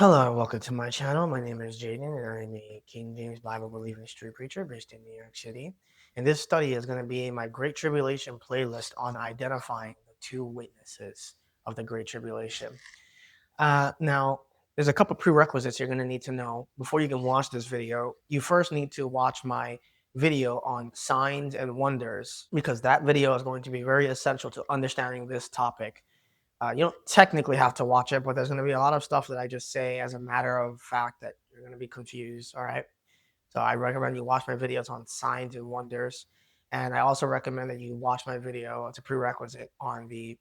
Hello and welcome to my channel. My name is Jaden and I'm a King James Bible believing street preacher based in New York City. And this study is going to be my Great Tribulation playlist on identifying the two witnesses of the Great Tribulation. Now, there's a couple prerequisites you're going to need to know before you can watch this video. You first need to watch my video on signs and wonders because that video is going to be very essential to understanding this topic. You don't technically have to watch it, but there's going to be a lot of stuff that I just say as a matter of fact that you're going to be confused. All right. So I recommend you watch my videos on signs and wonders. And I also recommend that you watch my video as a prerequisite on the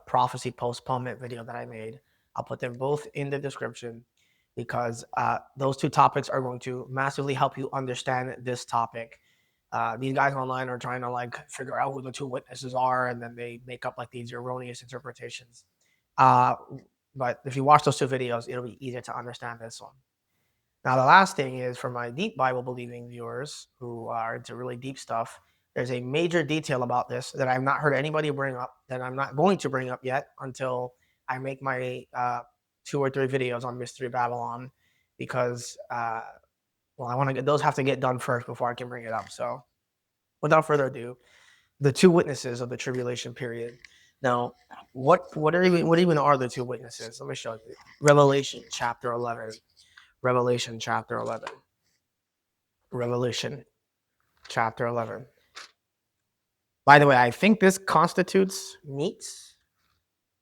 prophecy postponement video that I made. I'll put them both in the description because those two topics are going to massively help you understand this topic. These guys online are trying to figure out who the two witnesses are, and then they make up these erroneous interpretations. But if you watch those two videos, it'll be easier to understand this one. Now, the last thing is for my deep Bible believing viewers who are into really deep stuff, there's a major detail about this that I've not heard anybody bring up, that I'm not going to bring up yet until I make my 2 or 3 videos on Mystery Babylon, because I want to get those have to get done first before I can bring it up. So without further ado, the two witnesses of the tribulation period. Now, what even are the two witnesses? Let me show you. Revelation chapter 11. Revelation chapter 11. Revelation chapter 11. By the way, I think this constitutes meats.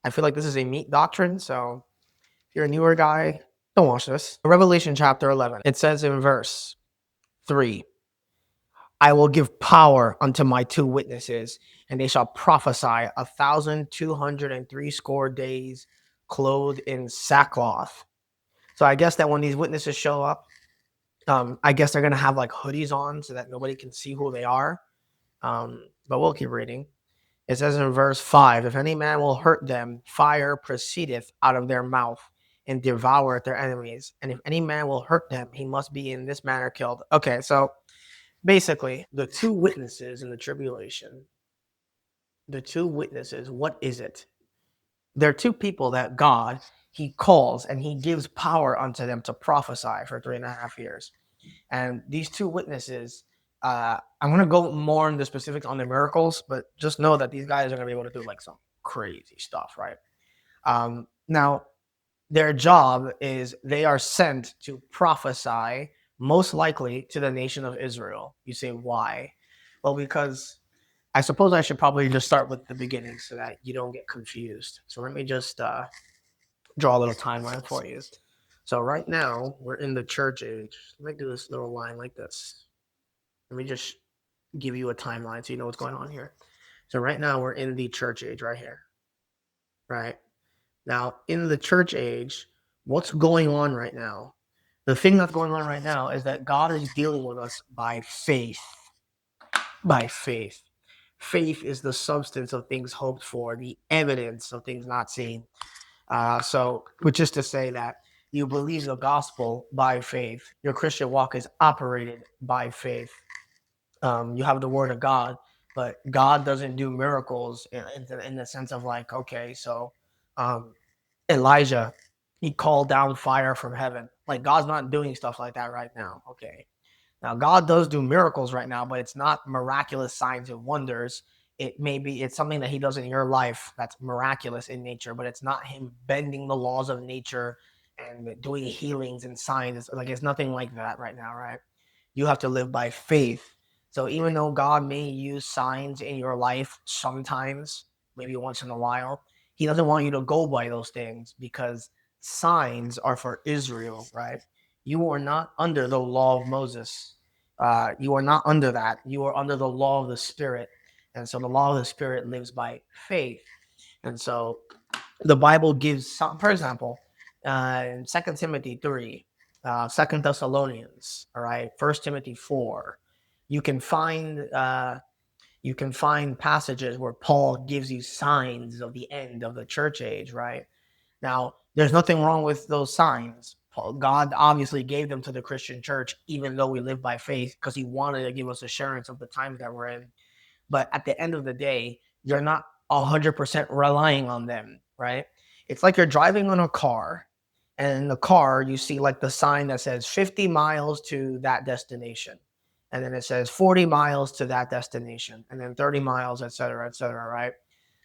I feel like this is a meat doctrine, so if you're a newer guy, don't watch this. Revelation chapter 11. It says in verse 3, I will give power unto my two witnesses, and they shall prophesy 1,260 days, clothed in sackcloth. So I guess that when these witnesses show up, I guess they're gonna have hoodies on so that nobody can see who they are. But we'll keep reading. It says in verse 5, if any man will hurt them, fire proceedeth out of their mouth and devoureth their enemies. And if any man will hurt them, he must be in this manner killed. Okay, so basically, the two witnesses in the tribulation, what is it? They're two people that God, he calls and he gives power unto them to prophesy for 3.5 years. And these two witnesses, I'm going to go more into specifics on the miracles, but just know that these guys are going to be able to do some crazy stuff, right? Now, their job is they are sent to prophesy, most likely to the nation of Israel. You say, why? Well, because I suppose I should probably just start with the beginning so that you don't get confused. So let me just draw a little timeline for you. So right now, we're in the church age. Let me do this little line like this. Let me just give you a timeline so you know what's going on here. So right now, we're in the church age right here. Right? Now, in the church age, what's going on right now? The thing that's going on right now is that God is dealing with us by faith. By faith. Faith is the substance of things hoped for, the evidence of things not seen. So, which is to say that you believe the gospel by faith. Your Christian walk is operated by faith. You have the word of God, but God doesn't do miracles in the sense of Elijah, he called down fire from heaven. God's not doing stuff like that right now. Okay. Now God does do miracles right now, but it's not miraculous signs and wonders. It's something that he does in your life that's miraculous in nature, but it's not him bending the laws of nature and doing healings and signs. It's nothing like that right now, right? You have to live by faith. So even though God may use signs in your life sometimes, maybe once in a while, he doesn't want you to go by those things because signs are for Israel, right? You are not under the law of Moses. You are not under that. You are under the law of the Spirit. And so the law of the Spirit lives by faith. And so the Bible gives some, for example, in 2 Timothy 3, 2 Thessalonians, all right, 1 Timothy 4, you can find passages where Paul gives you signs of the end of the church age, right? Now, there's nothing wrong with those signs. God obviously gave them to the Christian church, even though we live by faith, because he wanted to give us assurance of the times that we're in. But at the end of the day, you're not 100% relying on them, right? It's like you're driving on a car And in the car, you see like the sign that says 50 miles to that destination. And then it says 40 miles to that destination, and then 30 miles, et cetera, right?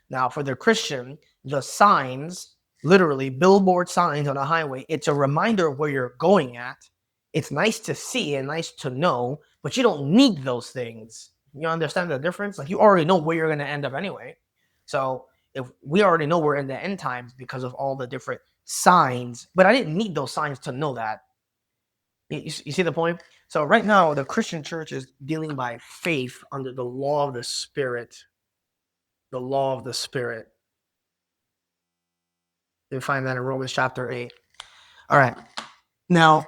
Now, for the Christian, the signs, literally billboard signs on a highway, it's a reminder of where you're going at. It's nice to see and nice to know, but you don't need those things. You understand the difference? Like, you already know where you're going to end up anyway. So if we already know we're in the end times because of all the different signs, but I didn't need those signs to know that. You see the point? So right now, the Christian church is dealing by faith under the law of the Spirit. The law of the Spirit. You find that in Romans chapter 8. All right. Now,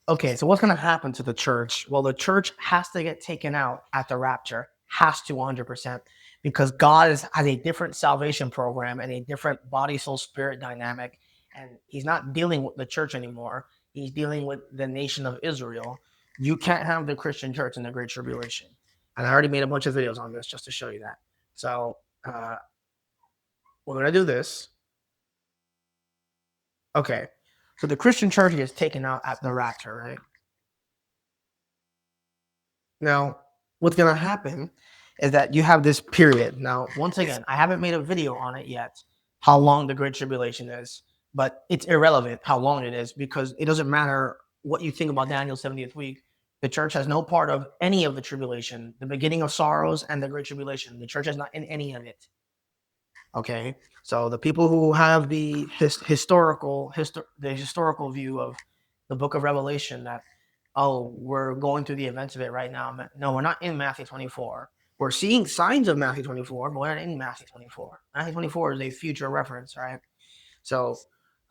okay, so what's going to happen to the church? Well, the church has to get taken out at the rapture. Has to 100%. Because God has a different salvation program and a different body, soul, spirit dynamic. And he's not dealing with the church anymore. He's dealing with the nation of Israel. You can't have the Christian church in the Great Tribulation. And I already made a bunch of videos on this just to show you that. So we're going to do this. Okay, so the Christian church is taken out at the rapture, right? Now, what's going to happen is that you have this period. Now, once again, I haven't made a video on it yet, how long the Great Tribulation is, but it's irrelevant how long it is because it doesn't matter what you think about Daniel's 70th week. The church has no part of any of the tribulation, the beginning of sorrows and the Great Tribulation. The church is not in any of it. Okay, so the people who have the historical view of the book of Revelation that, oh, we're going through the events of it right now. No, we're not in Matthew 24. We're seeing signs of Matthew 24, but we're not in Matthew 24. Matthew 24 is a future reference, right? So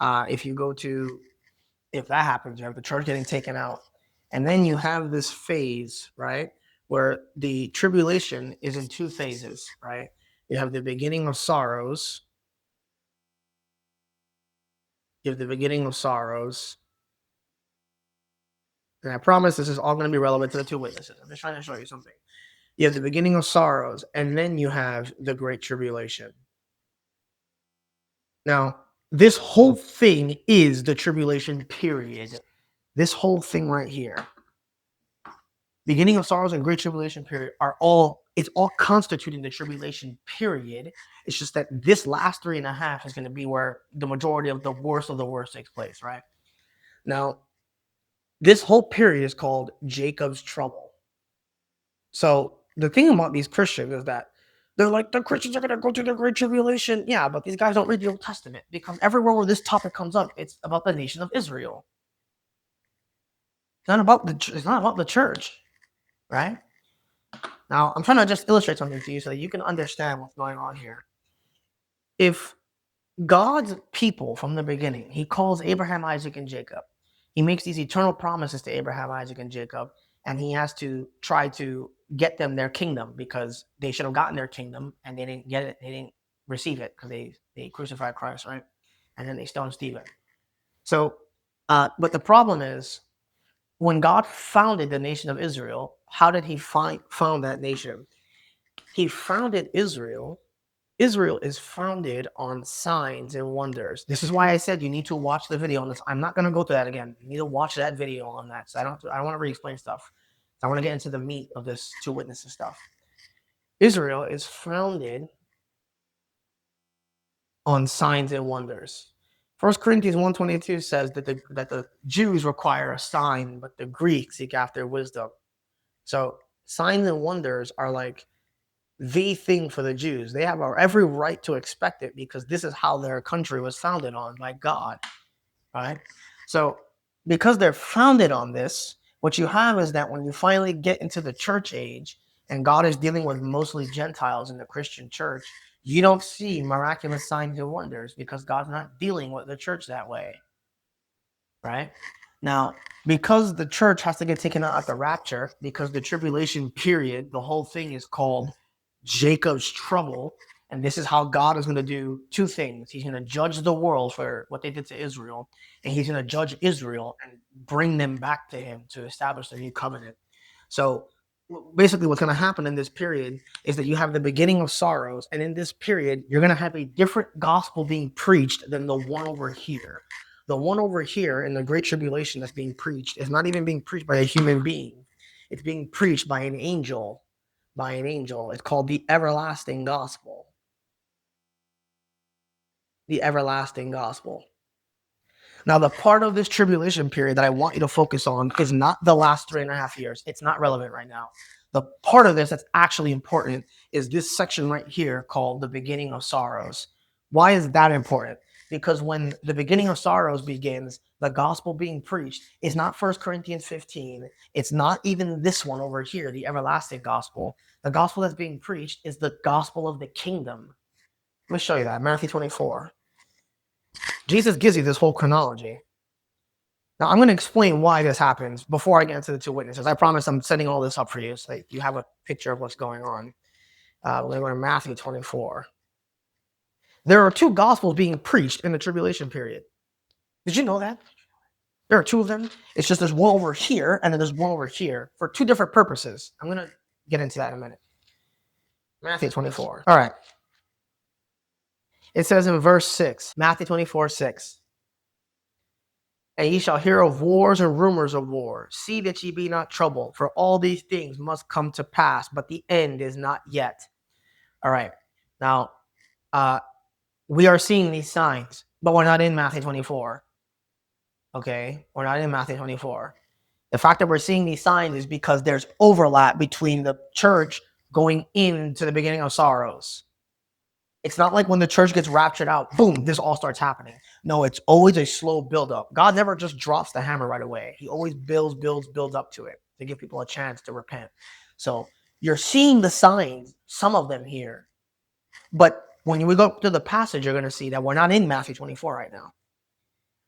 if you go to, if that happens, you have the church getting taken out. And then you have this phase, right, where the tribulation is in two phases, right? You have the beginning of sorrows. You have the beginning of sorrows. And I promise this is all going to be relevant to the two witnesses. I'm just trying to show you something. You have the beginning of sorrows, and then you have the Great Tribulation. Now, this whole thing is the tribulation period. This whole thing right here. Beginning of sorrows and Great Tribulation period it's all constituting the tribulation period. It's just that this last 3.5 is going to be where the majority of the worst takes place, right? Now, this whole period is called Jacob's trouble. So the thing about these Christians is that they're like, the Christians are going to go through the Great Tribulation. Yeah, but these guys don't read the Old Testament because everywhere where this topic comes up, it's about the nation of Israel. It's not about the church, right? Now, I'm trying to just illustrate something to you so that you can understand what's going on here. If God's people from the beginning, he calls Abraham, Isaac, and Jacob. He makes these eternal promises to Abraham, Isaac, and Jacob, and he has to try to get them their kingdom because they should have gotten their kingdom and they didn't get it. They didn't receive it because they crucified Christ, right? And then they stoned Stephen. So, but the problem is when God founded the nation of Israel, how did he found that nation? He founded Israel. Israel is founded on signs and wonders. This is why I said you need to watch the video on this. I'm not going to go through that again. You need to watch that video on that. So I don't want to re-explain stuff. I want to get into the meat of this two witnesses stuff. Israel is founded on signs and wonders. 1 Corinthians 1:22 says that the Jews require a sign, but the Greeks seek after wisdom. So signs and wonders are like the thing for the Jews. They have every right to expect it because this is how their country was founded on, by God, right? So because they're founded on this, what you have is that when you finally get into the church age and God is dealing with mostly Gentiles in the Christian church, you don't see miraculous signs and wonders because God's not dealing with the church that way, right? Now, because the church has to get taken out at the rapture, because the tribulation period, the whole thing is called Jacob's trouble. And this is how God is going to do two things. He's going to judge the world for what they did to Israel, and he's going to judge Israel and bring them back to him to establish the new covenant. So basically what's going to happen in this period is that you have the beginning of sorrows, and in this period, you're going to have a different gospel being preached than the one over here. The one over here in the Great Tribulation that's being preached is not even being preached by a human being. It's being preached by an angel. By an angel. It's called the everlasting gospel. The everlasting gospel. Now, the part of this tribulation period that I want you to focus on is not the last 3.5 years. It's not relevant right now. The part of this that's actually important is this section right here called the beginning of sorrows. Why is that important? Because when the beginning of sorrows begins, the gospel being preached is not 1 Corinthians 15. It's not even this one over here, the everlasting gospel. The gospel that's being preached is the gospel of the kingdom. Let me show you that. Matthew 24. Jesus gives you this whole chronology. Now, I'm going to explain why this happens before I get into the two witnesses. I promise I'm setting all this up for you so that you have a picture of what's going on. We're going to go to Matthew 24. There are two gospels being preached in the tribulation period. Did you know that? There are two of them. It's just there's one over here and then there's one over here for two different purposes. I'm going to get into that in a minute. Matthew 24. All right. It says in verse 6, Matthew 24, 6. And ye shall hear of wars and rumors of war. See that ye be not troubled, for all these things must come to pass, but the end is not yet. All right. Now, we are seeing these signs, but we're not in Matthew 24. Okay? We're not in Matthew 24. The fact that we're seeing these signs is because there's overlap between the church going into the beginning of sorrows. It's not like when the church gets raptured out, boom, this all starts happening. No, it's always a slow buildup. God never just drops the hammer right away. He always builds up to it to give people a chance to repent. So you're seeing the signs, some of them here. But when we go to the passage, you're going to see that we're not in Matthew 24 right now.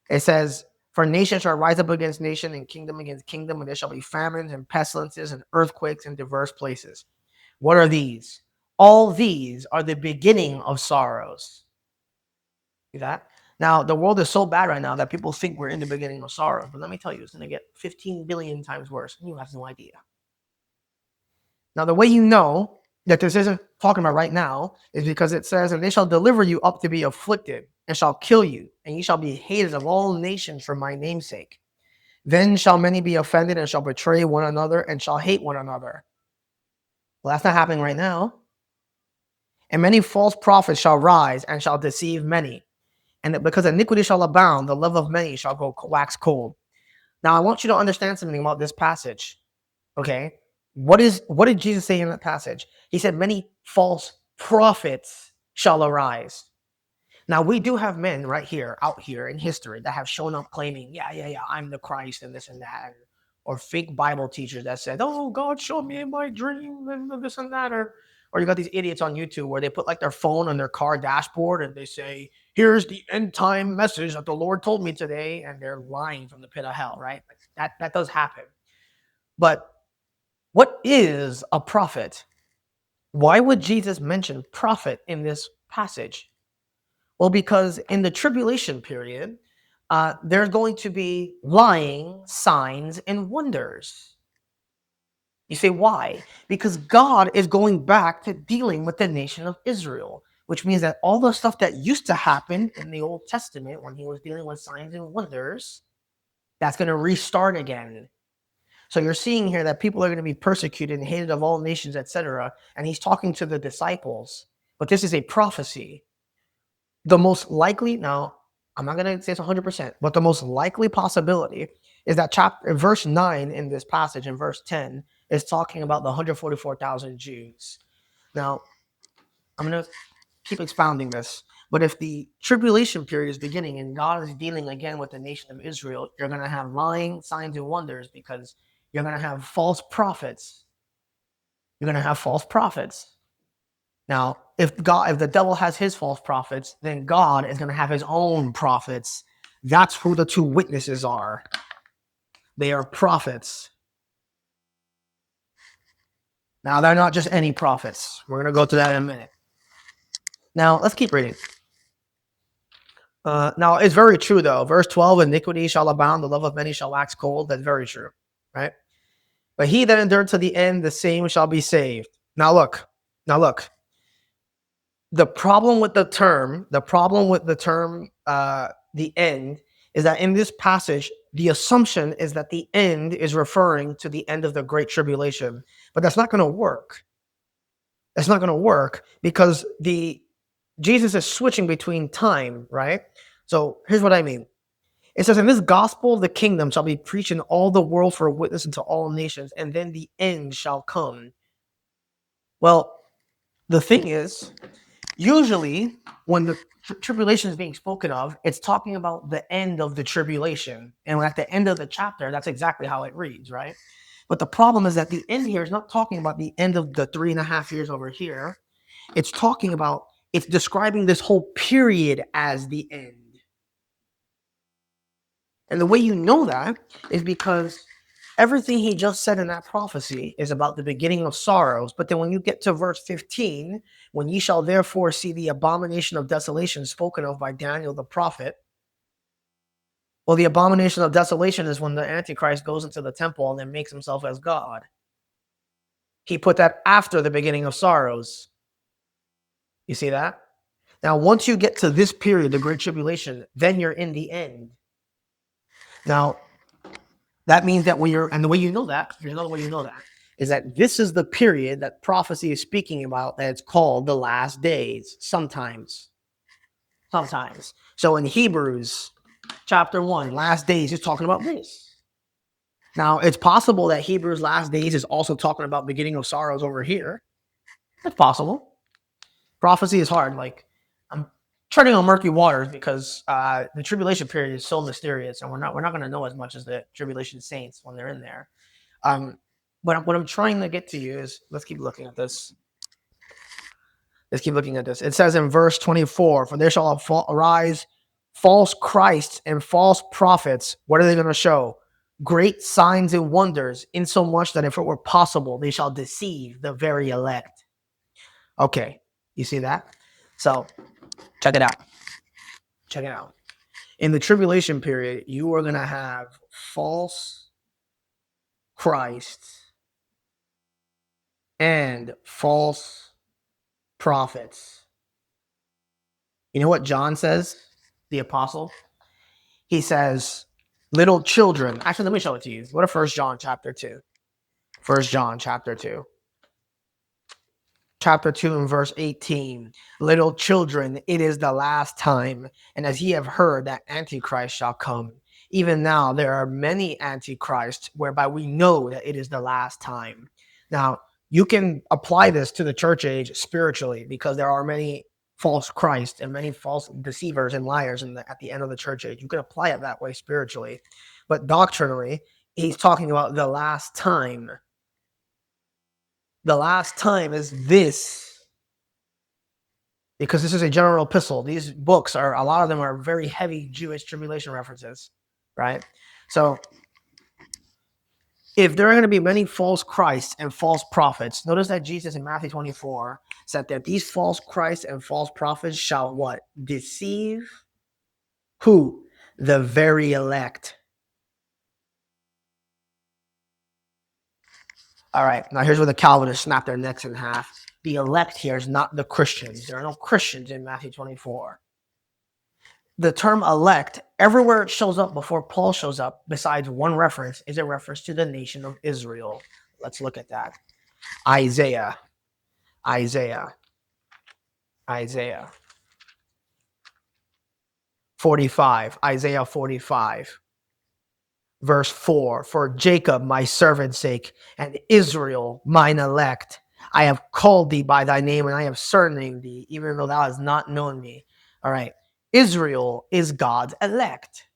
It says, for nation shall rise up against nation and kingdom against kingdom, and there shall be famines and pestilences and earthquakes in diverse places. What are these? All these are the beginning of sorrows. See that? Now, the world is so bad right now that people think we're in the beginning of sorrow. But let me tell you, it's going to get 15 billion times worse. And you have no idea. Now, the way you know that this isn't talking about right now is because it says, and they shall deliver you up to be afflicted and shall kill you, and ye shall be hated of all nations for my name's sake. Then shall many be offended and shall betray one another and shall hate one another. Well, that's not happening right now. And many false prophets shall rise and shall deceive many. And because iniquity shall abound, the love of many shall go wax cold. Now, I want you to understand something about this passage. Okay? What did Jesus say in that passage? He said, many false prophets shall arise. Now, we do have men right here, out here in history that have shown up claiming, yeah, I'm the Christ and this and that. Or fake Bible teachers that said, oh, God showed me in my dream and this and that. Or you got these idiots on YouTube where they put like their phone on their car dashboard and they say, here's the end time message that the Lord told me today. And they're lying from the pit of hell, right? That does happen. But what is a prophet? Why would Jesus mention prophet in this passage? Well, because in the tribulation period, there's going to be lying, signs, and wonders. You say, why? Because God is going back to dealing with the nation of Israel, which means that all the stuff that used to happen in the Old Testament when he was dealing with signs and wonders, that's going to restart again. So you're seeing here that people are going to be persecuted and hated of all nations, etc. And he's talking to the disciples. But this is a prophecy. The most likely, now, I'm not going to say it's 100%, but the most likely possibility is that verse 9 in this passage, in verse 10, is talking about the 144,000 Jews. Now, I'm going to keep expounding this, but if the tribulation period is beginning and God is dealing again with the nation of Israel, you're going to have lying, signs, and wonders because you're going to have false prophets. You're going to have false prophets. Now, if the devil has his false prophets, then God is going to have his own prophets. That's who the two witnesses are. They are prophets. Now, they're not just any prophets. We're going to go to that in a minute. Now, let's keep reading. Now, it's very true, though. Verse 12, iniquity shall abound, the love of many shall wax cold. That's very true, right? But he that endured to the end, the same shall be saved. Now, look. The problem with the term, the end, is that in this passage, the assumption is that the end is referring to the end of the Great Tribulation. But that's not going to work. That's not going to work because Jesus is switching between time, right? So here's what I mean. It says, "In this gospel of the kingdom shall be preached in all the world for a witness unto all nations, and then the end shall come." Well, the thing is, usually when the tribulation is being spoken of, it's talking about the end of the tribulation. And at the end of the chapter, that's exactly how it reads, right? But the problem is that the end here is not talking about the end of the 3.5 years over here. It's talking about, it's describing this whole period as the end. And the way you know that is because everything he just said in that prophecy is about the beginning of sorrows. But then when you get to verse 15, when ye shall therefore see the abomination of desolation spoken of by Daniel the prophet. Well, the abomination of desolation is when the Antichrist goes into the temple and then makes himself as God. He put that after the beginning of sorrows. You see that? Now, once you get to this period, the Great Tribulation, then you're in the end. Now, that means that when you're, and the way you know that, there's another way you know that, is that this is the period that prophecy is speaking about, that it's called the last days, sometimes. So in Hebrews chapter 1, last days, is talking about this. Now, it's possible that Hebrews last days is also talking about beginning of sorrows over here. It's possible. Prophecy is hard. Like, I'm treading on murky waters because the tribulation period is so mysterious, and we're not going to know as much as the tribulation saints when they're in there. But what I'm trying to get to you is, let's keep looking at this. It says in verse 24, "For there shall arise false Christs and false prophets." What are they going to show? "Great signs and wonders, insomuch that if it were possible, they shall deceive the very elect." Okay, you see that? So check it out. In the tribulation period, you are going to have false Christs and false prophets. You know what John says, the apostle? He says, "Little children." Actually, let me show it to you. Go to 1 John chapter 2. 1 John chapter 2. Chapter 2 and verse 18. "Little children, it is the last time. And as ye have heard that Antichrist shall come, even now there are many Antichrists, whereby we know that it is the last time." Now, you can apply this to the church age spiritually, because there are many false Christ and many false deceivers and liars at the end of the church age. You can apply it that way spiritually. But doctrinally, he's talking about the last time. The last time is this, because this is a general epistle. These books are, a lot of them are very heavy Jewish tribulation references, right? So if there are going to be many false Christs and false prophets, notice that Jesus in Matthew 24 said that these false Christs and false prophets shall what? Deceive who? The very elect. All right, now here's where the Calvinists snap their necks in half. The elect here is not the Christians. There are no Christians in Matthew 24. The term elect, everywhere it shows up before Paul shows up, besides one reference, is a reference to the nation of Israel. Let's look at that. Isaiah 45. Isaiah 45. Verse 4, "For Jacob my servant's sake, and Israel mine elect, I have called thee by thy name, and I have surnamed thee, even though thou hast not known me." All right. Israel is God's elect.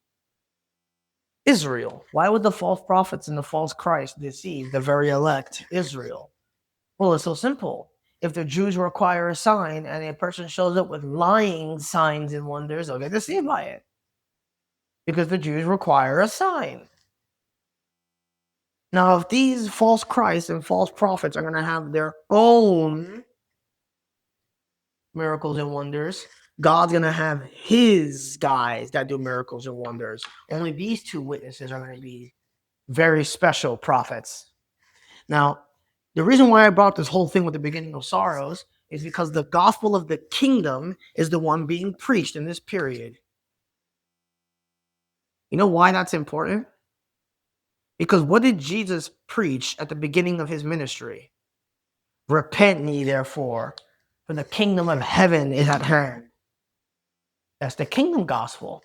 Israel. Why would the false prophets and the false Christ deceive the very elect, Israel? Well, it's so simple. If the Jews require a sign and a person shows up with lying signs and wonders, they'll get deceived by it, because the Jews require a sign. Now, if these false Christs and false prophets are going to have their own miracles and wonders, God's going to have his guys that do miracles and wonders. Only these two witnesses are going to be very special prophets. Now, the reason why I brought this whole thing with the beginning of sorrows is because the gospel of the kingdom is the one being preached in this period. You know why that's important? Because what did Jesus preach at the beginning of his ministry? Repent ye therefore, for the kingdom of heaven is at hand. That's the kingdom gospel.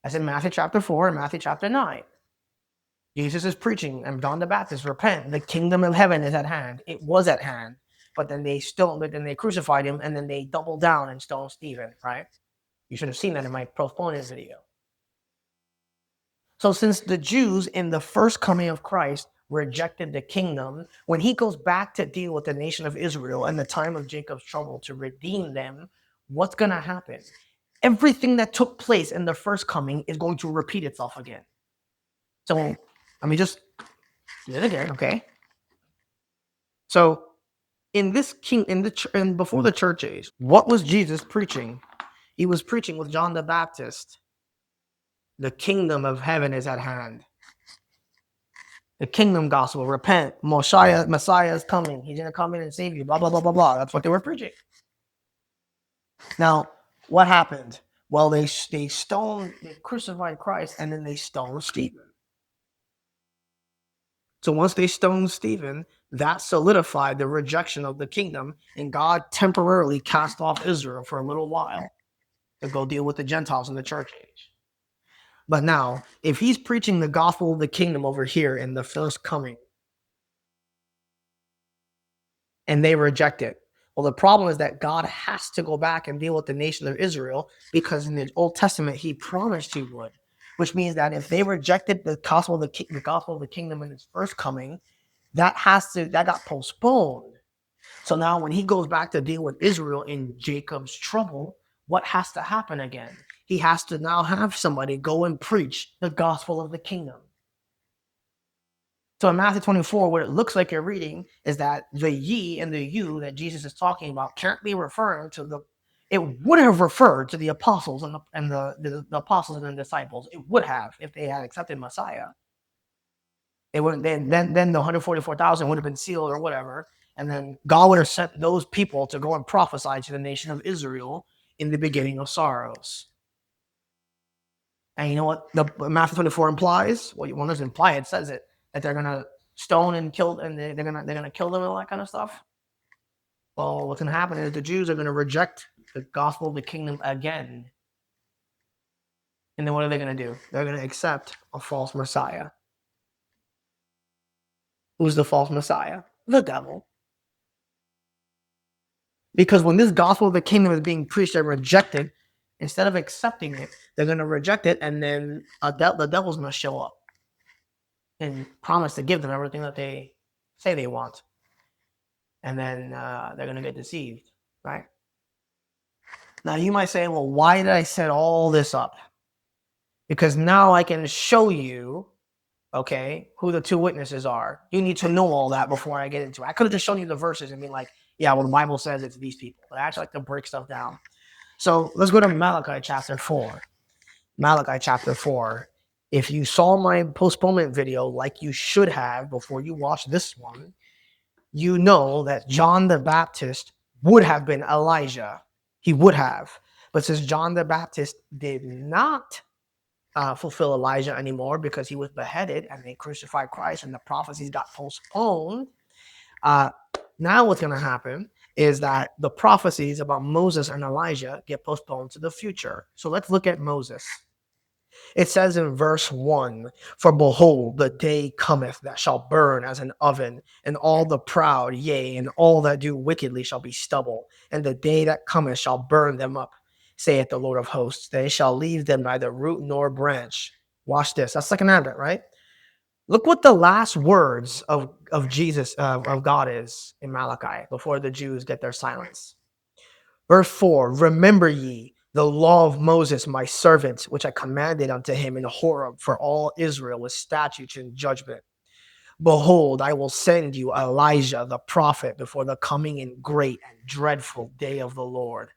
That's in Matthew chapter 4 and Matthew chapter 9. Jesus is preaching, and John the Baptist, repent, the kingdom of heaven is at hand. It was at hand, but then they crucified him, and then they doubled down and stoned Stephen, right? You should have seen that in my postponement video. So since the Jews in the first coming of Christ rejected the kingdom, when he goes back to deal with the nation of Israel in the time of Jacob's trouble to redeem them, what's going to happen? Everything that took place in the first coming is going to repeat itself again. So let me just do it again, okay? So in this before the church age, what was Jesus preaching? He was preaching with John the Baptist. The kingdom of heaven is at hand. The kingdom gospel, repent, Messiah is coming. He's going to come in and save you, blah, blah, blah, blah, blah. That's what they were preaching. Now, what happened? Well, they crucified Christ, and then they stoned Stephen. So once they stoned Stephen, that solidified the rejection of the kingdom, and God temporarily cast off Israel for a little while to go deal with the Gentiles in the church age. But now, if he's preaching the gospel of the kingdom over here in the first coming, and they reject it, well, the problem is that God has to go back and deal with the nation of Israel, because in the Old Testament, he promised he would, which means that if they rejected the gospel of the kingdom in its first coming, that got postponed. So now when he goes back to deal with Israel in Jacob's trouble, what has to happen again? He has to now have somebody go and preach the gospel of the kingdom. So in Matthew 24, what it looks like you're reading is that the ye and the you that Jesus is talking about can't be referring to it would have referred to the apostles and the apostles and the disciples. It would have if they had accepted Messiah. They wouldn't then the 144,000 would have been sealed or whatever, and then God would have sent those people to go and prophesy to the nation of Israel in the beginning of sorrows. And you know what the Matthew 24 implies? Well, one doesn't imply it, says it, that they're gonna stone and kill, and they're gonna kill them and all that kind of stuff. Well, what's gonna happen is the Jews are gonna reject the gospel of the kingdom again. And then what are they gonna do? They're gonna accept a false Messiah. Who's the false Messiah? The devil. Because when this gospel of the kingdom is being preached and rejected, instead of accepting it, they're going to reject it, and then the devil's going to show up and promise to give them everything that they say they want. And then they're going to get deceived, right? Now, you might say, well, why did I set all this up? Because now I can show you, okay, who the two witnesses are. You need to know all that before I get into it. I could have just shown you the verses and been like, yeah, well, the Bible says it's these people. But I actually like to break stuff down. So let's go to Malachi chapter 4. Malachi chapter 4. If you saw my postponement video like you should have before you watch this one, you know that John the Baptist would have been Elijah. He would have. But since John the Baptist did not fulfill Elijah anymore because he was beheaded and they crucified Christ and the prophecies got postponed, now what's going to happen is that the prophecies about Moses and Elijah get postponed to the future. So let's look at Moses. It says in verse 1, for behold, the day cometh that shall burn as an oven, and all the proud, yea, and all that do wickedly shall be stubble. And the day that cometh shall burn them up, saith the Lord of hosts. They shall leave them neither root nor branch. Watch this. That's second advent, right? Look what the last words of Jesus, of God is in Malachi before the Jews get their silence. Verse 4, remember ye the law of Moses, my servant, which I commanded unto him in Horeb for all Israel with statutes and judgment. Behold, I will send you Elijah the prophet before the coming and great and dreadful day of the Lord.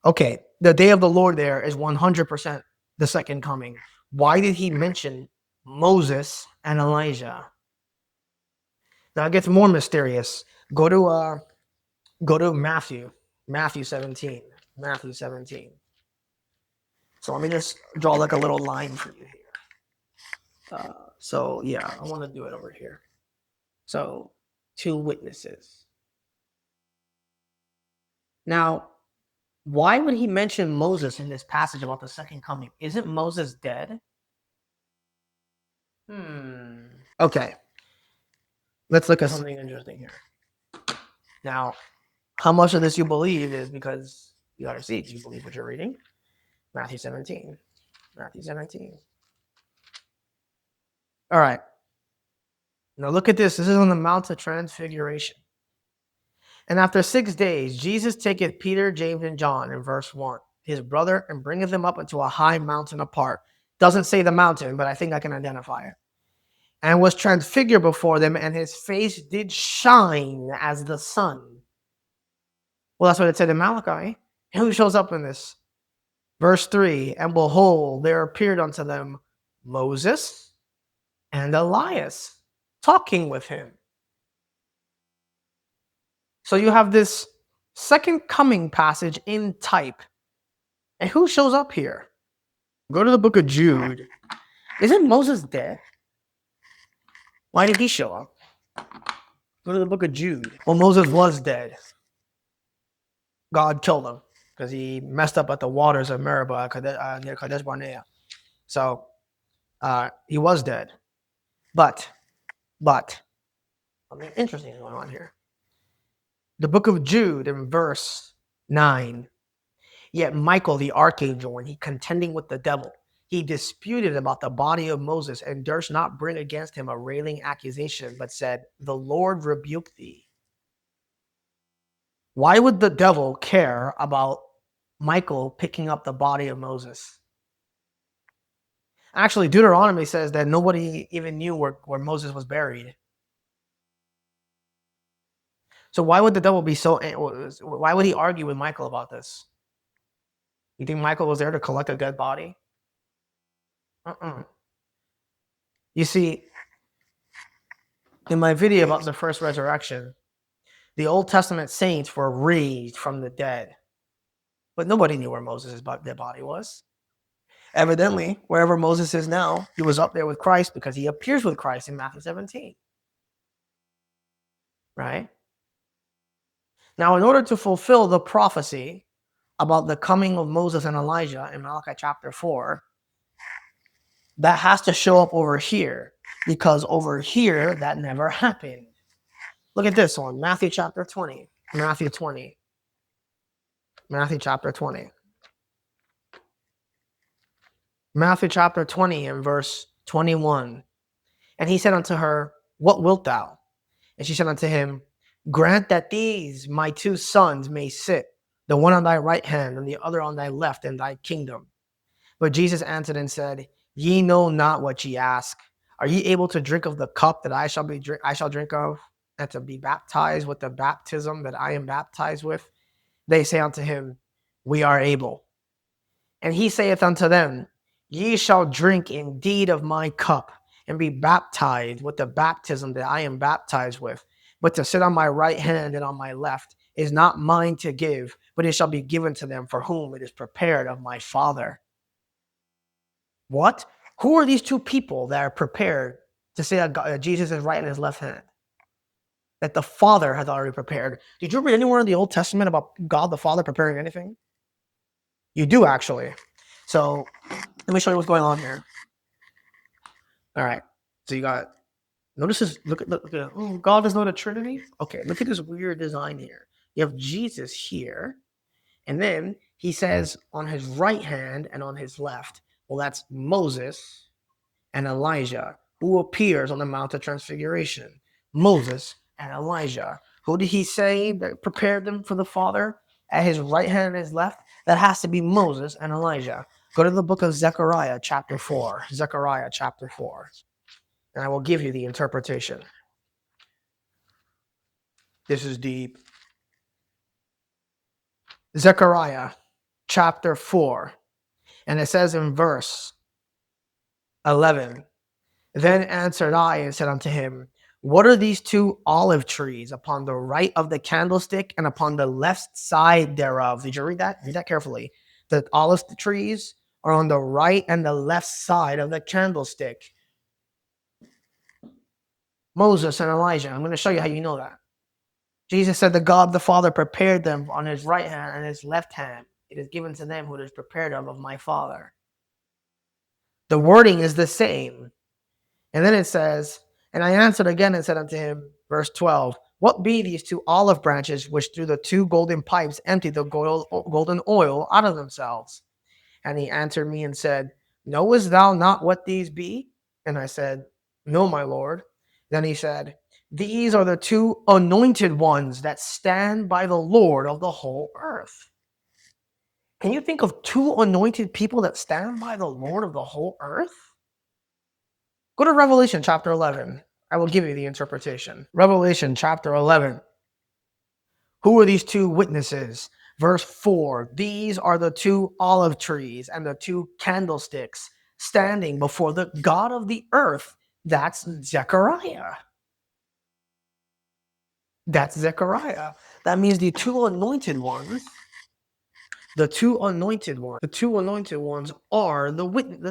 Okay, the day of the Lord there is 100% the second coming. Why did he mention Moses and Elijah? Now it gets more mysterious. Go to Matthew 17. Matthew 17. So let me just draw like a little line for you here. So yeah, I want to do it over here. So 2 witnesses. Now, why would he mention Moses in this passage about the second coming? Isn't Moses dead? Okay. Let's look at something interesting here. Now, how much of this you believe is because you got receipts. You believe what you're reading? Matthew 17. Matthew 17. All right. Now look at this. This is on the Mount of Transfiguration. And after 6 days, Jesus taketh Peter, James, and John in verse 1, his brother, and bringeth them up into a high mountain apart. Doesn't say the mountain, but I think I can identify it. And was transfigured before them, and his face did shine as the sun. Well, that's what it said in Malachi. And who shows up in this? Verse 3, and behold, there appeared unto them Moses and Elias talking with him. So you have this second coming passage in type. And who shows up here? Go to the book of Jude. Isn't Moses dead? Why did he show up? Go to the book of Jude. Well, Moses was dead. God killed him because he messed up at the waters of Meribah near Kadesh Barnea. So he was dead. But, something interesting is going on here. The book of Jude in verse 9. Yet Michael the archangel, when he contending with the devil, he disputed about the body of Moses and durst not bring against him a railing accusation, but said, the Lord rebuke thee. Why would the devil care about Michael picking up the body of Moses? Actually, Deuteronomy says that nobody even knew where Moses was buried. So why would the devil be so... Why would he argue with Michael about this? You think Michael was there to collect a dead body? You see, in my video about the first resurrection, the Old Testament saints were raised from the dead. But nobody knew where Moses' dead body was. Evidently, wherever Moses is now, he was up there with Christ because he appears with Christ in Matthew 17. Right? Now, in order to fulfill the prophecy about the coming of Moses and Elijah in Malachi chapter 4, that has to show up over here, because over here, that never happened. Look at this one, Matthew chapter 20. Matthew chapter 20. Matthew chapter 20 and verse 21. And he said unto her, what wilt thou? And she said unto him, grant that these my 2 sons may sit, the one on thy right hand and the other on thy left in thy kingdom. But Jesus answered and said, ye know not what ye ask. Are ye able to drink of the cup that I shall drink of, and to be baptized with the baptism that I am baptized with? They say unto him, we are able. And he saith unto them, ye shall drink indeed of my cup, and be baptized with the baptism that I am baptized with. But to sit on my right hand and on my left is not mine to give, but it shall be given to them for whom it is prepared of my Father. What? Who are these 2 people that are prepared to say that Jesus is right in his left hand? That the Father has already prepared. Did you read anywhere in the Old Testament about God the Father preparing anything? You do, actually. So let me show you what's going on here. All right. So you got, notice this, look at, oh, God does know the Trinity? Okay, look at this weird design here. You have Jesus here, and then he says on his right hand and on his left. Well, that's Moses and Elijah, who appears on the Mount of Transfiguration. Moses and Elijah. Who did he say that prepared them for the Father? At his right hand and his left? That has to be Moses and Elijah. Go to the book of Zechariah chapter 4. Zechariah chapter 4. And I will give you the interpretation. This is deep. Zechariah chapter 4. And it says in verse 11, then answered I and said unto him, what are these 2 olive trees upon the right of the candlestick and upon the left side thereof? Did you read that? Read that carefully. The olive trees are on the right and the left side of the candlestick. Moses and Elijah. I'm going to show you how you know that. Jesus said, the God the Father prepared them on his right hand and his left hand. It is given to them who is prepared of my Father. The wording is the same. And then it says, and I answered again and said unto him, verse 12, what be these two olive branches which through the two golden pipes empty the golden oil out of themselves? And he answered me and said, knowest thou not what these be? And I said, no, my Lord. Then he said, these are the two anointed ones that stand by the Lord of the whole earth. Can you think of two anointed people that stand by the Lord of the whole earth? Go to Revelation chapter 11. I will give you the interpretation. Revelation chapter 11. Who are these two witnesses? Verse 4, these are the two olive trees and the two candlesticks standing before the God of the earth. That's Zechariah. That's Zechariah. That means the two anointed ones are the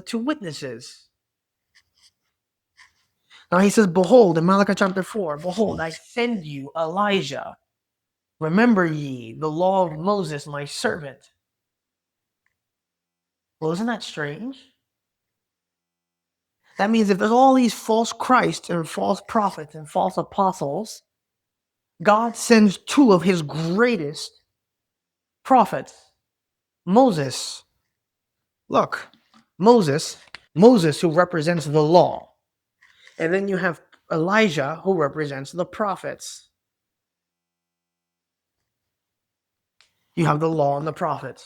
two witnesses. Now he says, behold, in Malachi chapter 4, behold, I send you Elijah. Remember ye the law of Moses, my servant. Well, isn't that strange? That means if there's all these false Christs and false prophets and false apostles, God sends two of his greatest prophets. Moses. Look, Moses who represents the law. And then you have Elijah who represents the prophets. You have the law and the prophets.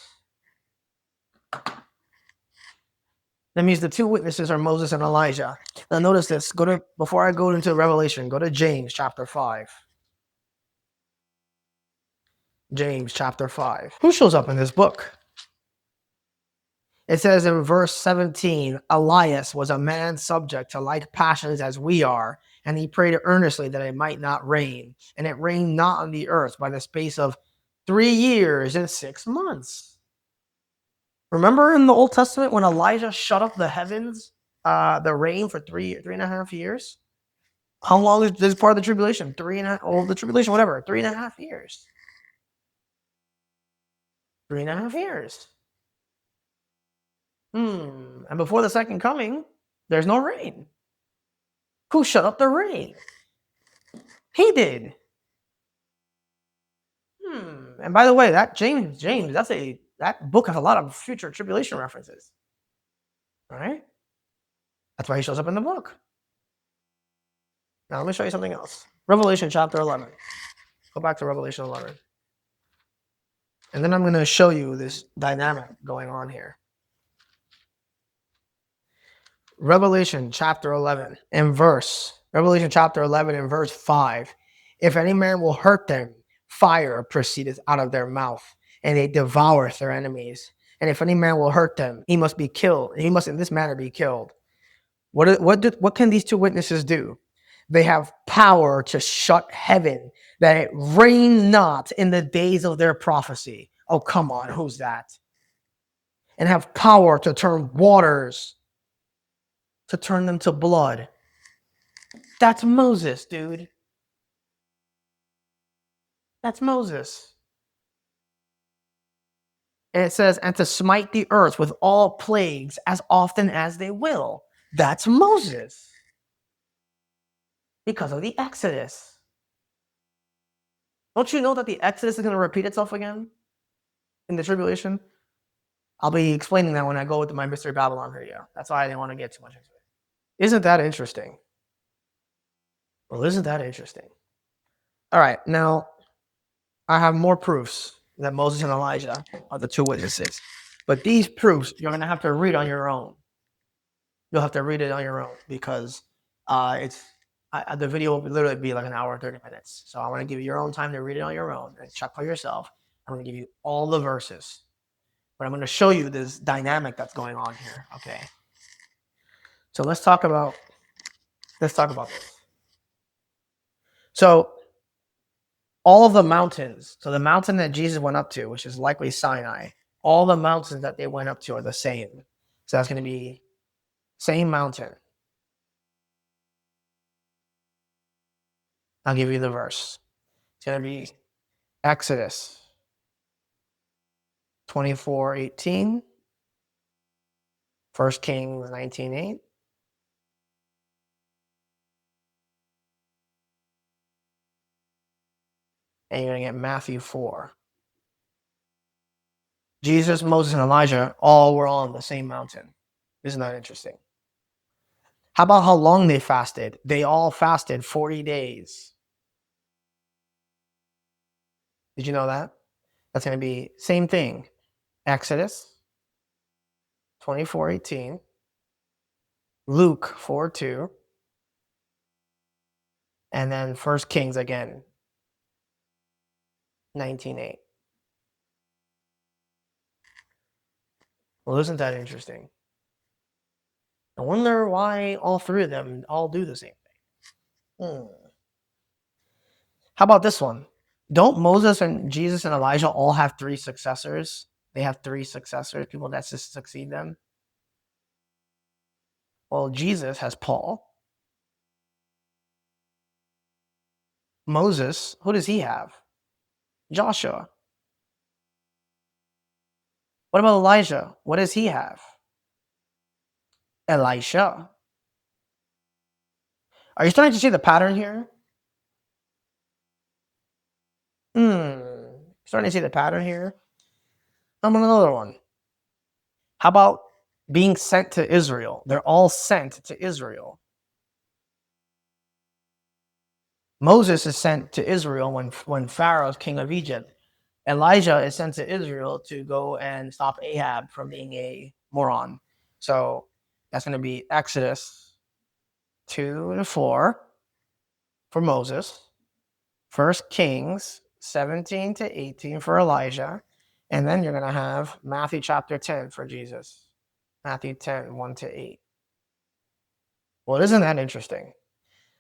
That means the two witnesses are Moses and Elijah. Now notice this. Before I go into Revelation, go to James chapter 5. James chapter 5. Who shows up in this book? It says in verse 17, Elias was a man subject to like passions as we are, and he prayed earnestly that it might not rain. And it rained not on the earth by the space of 3 years and 6 months. Remember in the Old Testament when Elijah shut up the heavens, the rain for 3.5 years? How long is this part of the tribulation? 3.5, or the tribulation, whatever, 3.5 years. 3.5 years. And before the second coming, there's no rain. Who shut up the rain? He did. And by the way, that James, that book has a lot of future tribulation references. All right? That's why he shows up in the book. Now let me show you something else. Revelation chapter 11. Go back to Revelation 11. And then I'm going to show you this dynamic going on here. Revelation chapter 11 and verse 5. If any man will hurt them, fire proceedeth out of their mouth, and they devour their enemies. And if any man will hurt them, he must be killed. He must in this manner be killed. What can these two witnesses do? They have power to shut heaven, that it rain not in the days of their prophecy. Oh, come on, who's that? And have power to turn waters, to turn them to blood. That's Moses, dude. That's Moses. And it says, and to smite the earth with all plagues as often as they will. That's Moses. Because of the Exodus. Don't you know that the Exodus is going to repeat itself again in the tribulation? I'll be explaining that when I go with my Mystery Babylon video. That's why I didn't want to get too much into it. Isn't that interesting? Well, isn't that interesting? All right, now I have more proofs that Moses and Elijah are the two witnesses. But these proofs, you're going to have to read on your own. You'll have to read it on your own because the video will literally be like an hour and 30 minutes. So I want to give you your own time to read it on your own and check for yourself. I'm going to give you all the verses. But I'm going to show you this dynamic that's going on here. Okay. So let's talk about this. So all of the mountains, so the mountain that Jesus went up to, which is likely Sinai, all the mountains that they went up to are the same. So that's going to be same mountain. I'll give you the verse. It's going to be Exodus 24:18, 1 Kings 19:8, and you're going to get Matthew 4. Jesus, Moses, and Elijah all were on the same mountain. Isn't that interesting? How about how long they fasted? They all fasted 40 days. Did you know that? That's going to be same thing. Exodus 24:18, Luke 4:2, and then 1 Kings again 19:8. Well, isn't that interesting? I wonder why all three of them all do the same thing. How about this one? Don't Moses and Jesus and Elijah all have three successors? They have three successors, people that succeed them. Well, Jesus has Paul. Moses, who does he have? Joshua. What about Elijah? What does he have? Elisha. Are you starting to see the pattern here? Starting to see the pattern here? I'm on another one. How about being sent to Israel? They're all sent to Israel. Moses is sent to Israel when Pharaoh is king of Egypt. Elijah is sent to Israel to go and stop Ahab from being a moron. So that's going to be Exodus 2-4 for Moses, 1 Kings 17-18 for Elijah, and then you're going to have Matthew chapter 10 for Jesus. Matthew 10, 1-8. Well, isn't that interesting?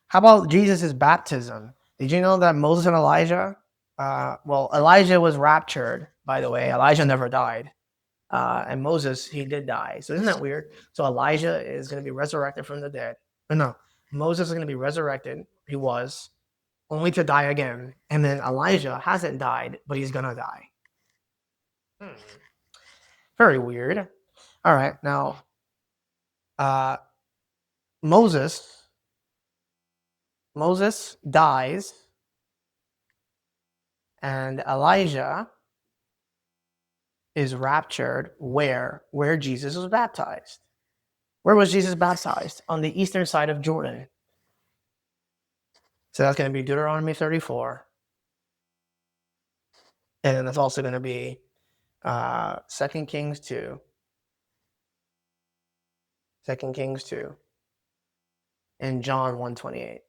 How about Jesus' baptism? Did you know that Moses and Elijah, Elijah was raptured, by the way. Elijah never died. And Moses, he did die. So isn't that weird? So Elijah is going to be resurrected from the dead. No, Moses is going to be resurrected. He was, only to die again. And then Elijah hasn't died, but he's going to die. Very weird. All right, now, Moses dies, and Elijah is raptured where Jesus was baptized. Where was Jesus baptized? On the eastern side of Jordan. So that's going to be Deuteronomy 34. And then that's also going to be 2 Kings 2. 2 Kings 2. And John 1:28.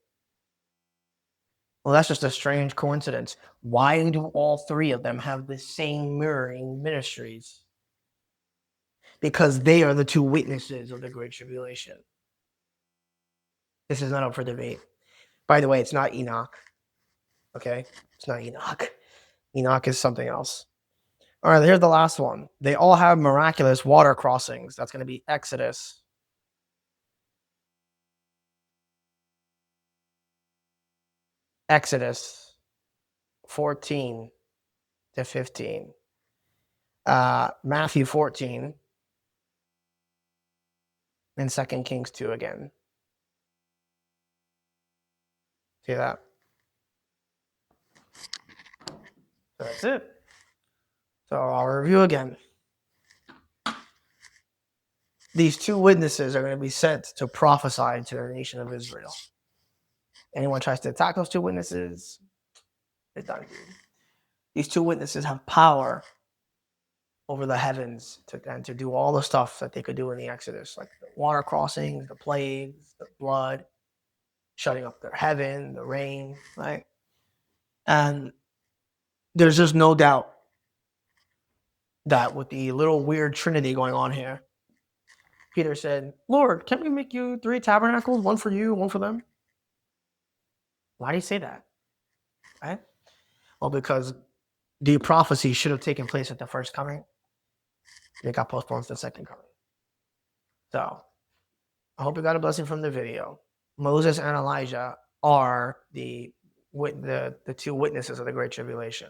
Well, that's just a strange coincidence. Why do all three of them have the same mirroring ministries? Because they are the two witnesses of the Great Tribulation. This is not up for debate. By the way, it's not Enoch. Okay? It's not Enoch. Enoch is something else. All right, here's the last one. They all have miraculous water crossings. That's going to be Exodus. Exodus 14-15. Matthew 14. And 2 Kings 2 again. See that? So that's it. So I'll review again. These two witnesses are going to be sent to prophesy to the nation of Israel. Anyone tries to attack those two witnesses, it's done. These two witnesses have power over the heavens to do all the stuff that they could do in the Exodus, like the water crossings, the plagues, the blood, shutting up their heaven, the rain, right? And there's just no doubt that with the little weird trinity going on here, Peter said, Lord, can't we make you 3 tabernacles, one for you, one for them? Why do you say that? Right? Well, because the prophecy should have taken place at the first coming. It got postponed to the second coming. So I hope you got a blessing from the video. Moses and Elijah are the two witnesses of the Great Tribulation.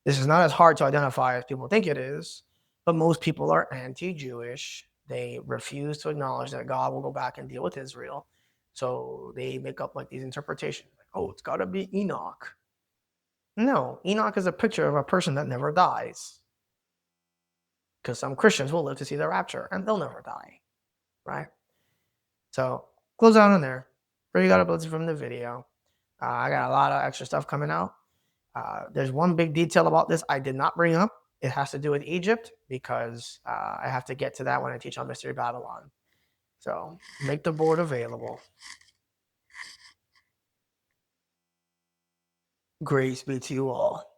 This is not as hard to identify as people think it is, but most people are anti-Jewish. They refuse to acknowledge that God will go back and deal with Israel. So they make up like these interpretations. Like, oh, it's got to be Enoch. No, Enoch is a picture of a person that never dies. Because some Christians will live to see the rapture and they'll never die, right? So close out on there. Pray you got a blessing from the video. I got a lot of extra stuff coming out. There's one big detail about this I did not bring up. It has to do with Egypt because I have to get to that when I teach on Mystery Babylon. So make the board available. Grace be to you all.